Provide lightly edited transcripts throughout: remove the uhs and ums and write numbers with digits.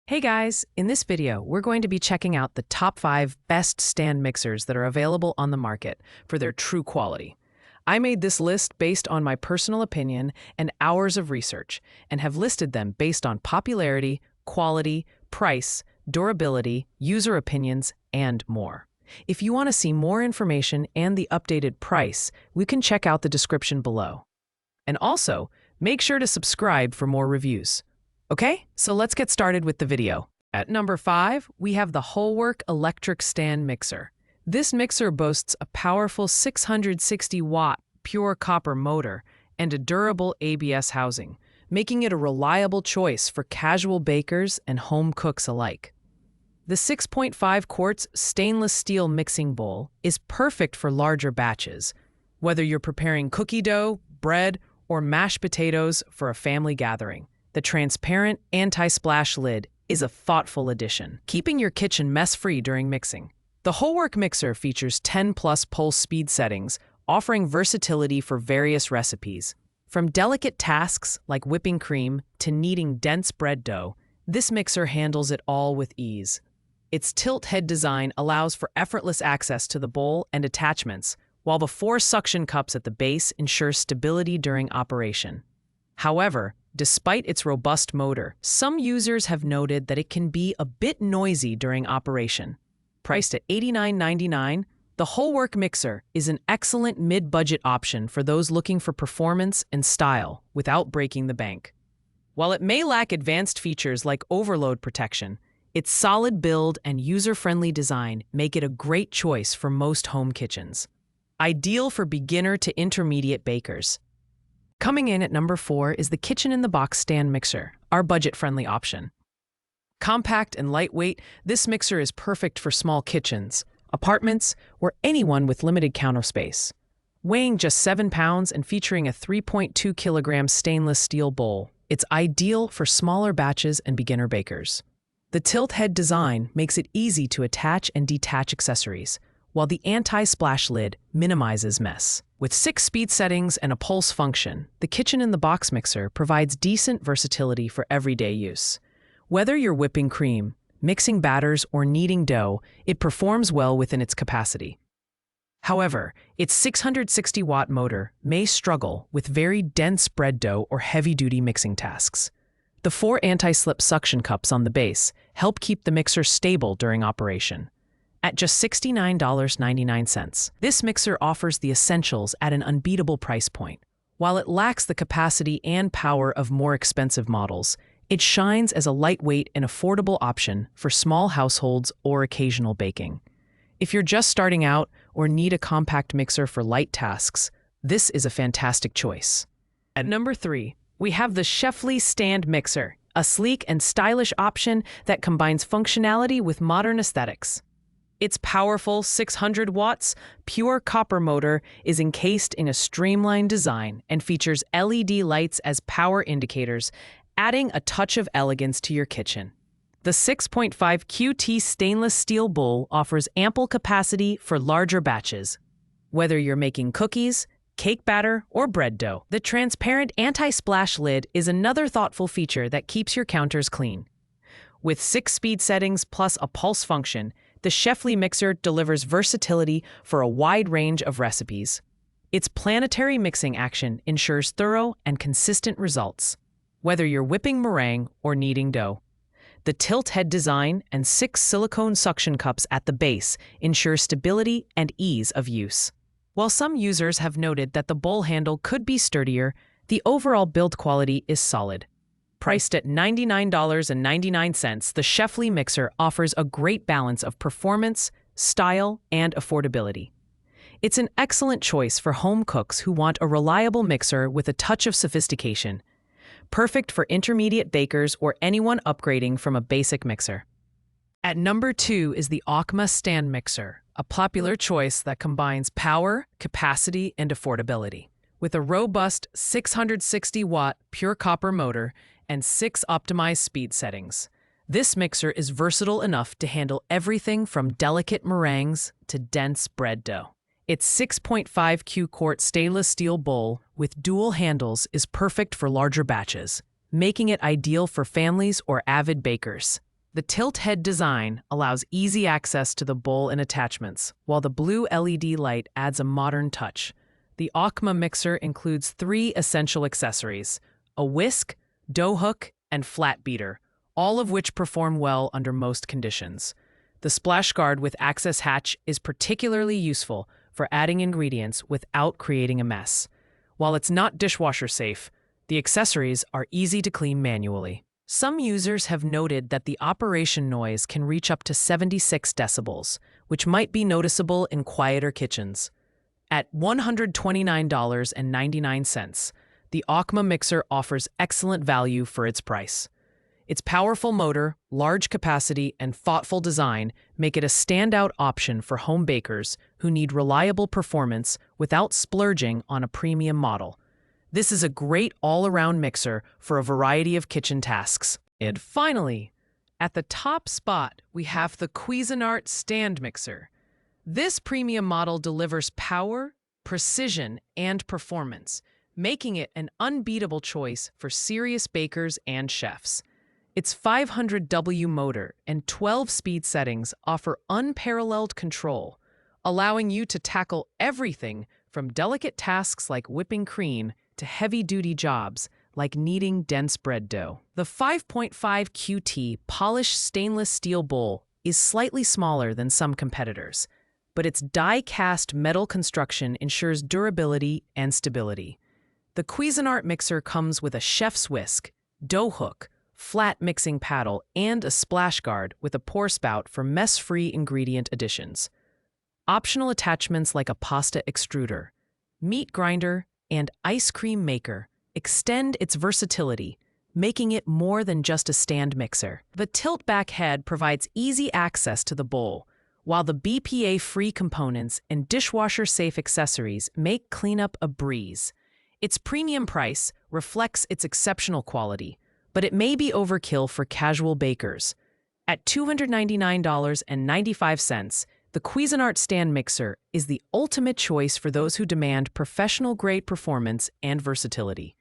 Hey guys, in this video, we're going to be checking out the top 5 best stand mixers that are available on the market for their true quality. I made this list based on my personal opinion and hours of research, and have listed them based on popularity, quality, price, durability, user opinions, and more. If you want to see more information and the updated price, we can check out the description below. And also, make sure to subscribe for more reviews. Okay, so let's get started with the video. At number 5, we have the Wholework Electric Stand Mixer. This mixer boasts a powerful 660-watt pure copper motor and a durable ABS housing, making it a reliable choice for casual bakers and home cooks alike. The 6.5 quarts stainless steel mixing bowl is perfect for larger batches, whether you're preparing cookie dough, bread, or mashed potatoes for a family gathering. The transparent, anti-splash lid is a thoughtful addition, keeping your kitchen mess-free during mixing. The Wholework mixer features 10-plus pulse speed settings, offering versatility for various recipes. From delicate tasks like whipping cream to kneading dense bread dough, this mixer handles it all with ease. Its tilt head design allows for effortless access to the bowl and attachments, while the 4 suction cups at the base ensure stability during operation. However, despite its robust motor, some users have noted that it can be a bit noisy during operation. Priced at $89.99, the Wholework mixer is an excellent mid-budget option for those looking for performance and style without breaking the bank. While it may lack advanced features like overload protection, its solid build and user-friendly design make it a great choice for most home kitchens. Ideal for beginner to intermediate bakers. Coming in at number 4 is the Kitchen-in-the-Box Stand Mixer, our budget-friendly option. Compact and lightweight, this mixer is perfect for small kitchens, apartments, or anyone with limited counter space. Weighing just 7 pounds and featuring a 3.2 kilogram stainless steel bowl, it's ideal for smaller batches and beginner bakers. The tilt head design makes it easy to attach and detach accessories, while the anti-splash lid minimizes mess. With 6 speed settings and a pulse function, the Kitchen-in-the-Box mixer provides decent versatility for everyday use. Whether you're whipping cream, mixing batters, or kneading dough, it performs well within its capacity. However, its 660-watt motor may struggle with very dense bread dough or heavy-duty mixing tasks. The 4 anti-slip suction cups on the base help keep the mixer stable during operation. At just $69.99, this mixer offers the essentials at an unbeatable price point. While it lacks the capacity and power of more expensive models, it shines as a lightweight and affordable option for small households or occasional baking. If you're just starting out or need a compact mixer for light tasks, this is a fantastic choice. At number 3, we have the Chefly Stand Mixer, a sleek and stylish option that combines functionality with modern aesthetics. Its powerful 600 watts pure copper motor is encased in a streamlined design and features LED lights as power indicators, adding a touch of elegance to your kitchen. The 6.5 QT stainless steel bowl offers ample capacity for larger batches. Whether you're making cookies, cake batter, or bread dough, the transparent anti-splash lid is another thoughtful feature that keeps your counters clean. With 6 speed settings plus a pulse function, the Chefly mixer delivers versatility for a wide range of recipes. Its planetary mixing action ensures thorough and consistent results, whether you're whipping meringue or kneading dough. The tilt head design and 6 silicone suction cups at the base ensure stability and ease of use. While some users have noted that the bowl handle could be sturdier, the overall build quality is solid. Priced at $99.99, the Chefly mixer offers a great balance of performance, style, and affordability. It's an excellent choice for home cooks who want a reliable mixer with a touch of sophistication, perfect for intermediate bakers or anyone upgrading from a basic mixer. At number 2 is the Ockma Stand Mixer, a popular choice that combines power, capacity, and affordability. With a robust 660-watt pure copper motor and 6 optimized speed settings, this mixer is versatile enough to handle everything from delicate meringues to dense bread dough. Its 6.5 Q-quart stainless steel bowl with dual handles is perfect for larger batches, making it ideal for families or avid bakers. The tilt head design allows easy access to the bowl and attachments, while the blue LED light adds a modern touch. The ACMA mixer includes 3 essential accessories: a whisk, dough hook, and flat beater, all of which perform well under most conditions. The splash guard with access hatch is particularly useful for adding ingredients without creating a mess. While it's not dishwasher safe, the accessories are easy to clean manually. Some users have noted that the operation noise can reach up to 76 decibels, which might be noticeable in quieter kitchens. At $129.99, the ACMA mixer offers excellent value for its price. Its powerful motor, large capacity, and thoughtful design make it a standout option for home bakers who need reliable performance without splurging on a premium model. This is a great all-around mixer for a variety of kitchen tasks. And finally, at the top spot, we have the Cuisinart stand mixer. This premium model delivers power, precision, and performance, making it an unbeatable choice for serious bakers and chefs. Its 500W motor and 12-speed settings offer unparalleled control, allowing you to tackle everything from delicate tasks like whipping cream to heavy-duty jobs like kneading dense bread dough. The 5.5 QT polished stainless steel bowl is slightly smaller than some competitors, but its die-cast metal construction ensures durability and stability. The Cuisinart mixer comes with a chef's whisk, dough hook, flat mixing paddle, and a splash guard with a pour spout for mess-free ingredient additions. Optional attachments like a pasta extruder, meat grinder, and ice cream maker extend its versatility, making it more than just a stand mixer. The tilt-back head provides easy access to the bowl, while the BPA-free components and dishwasher-safe accessories make cleanup a breeze. Its premium price reflects its exceptional quality, but it may be overkill for casual bakers. At $299.95, the Cuisinart stand mixer is the ultimate choice for those who demand professional-grade performance and versatility.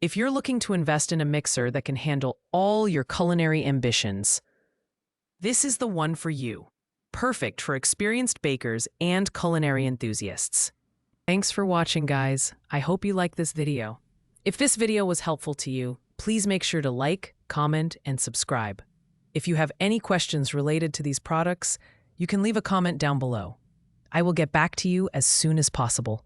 If you're looking to invest in a mixer that can handle all your culinary ambitions, this is the one for you. Perfect for experienced bakers and culinary enthusiasts. Thanks for watching, guys. I hope you liked this video. If this video was helpful to you, please make sure to like, comment, and subscribe. If you have any questions related to these products, you can leave a comment down below. I will get back to you as soon as possible.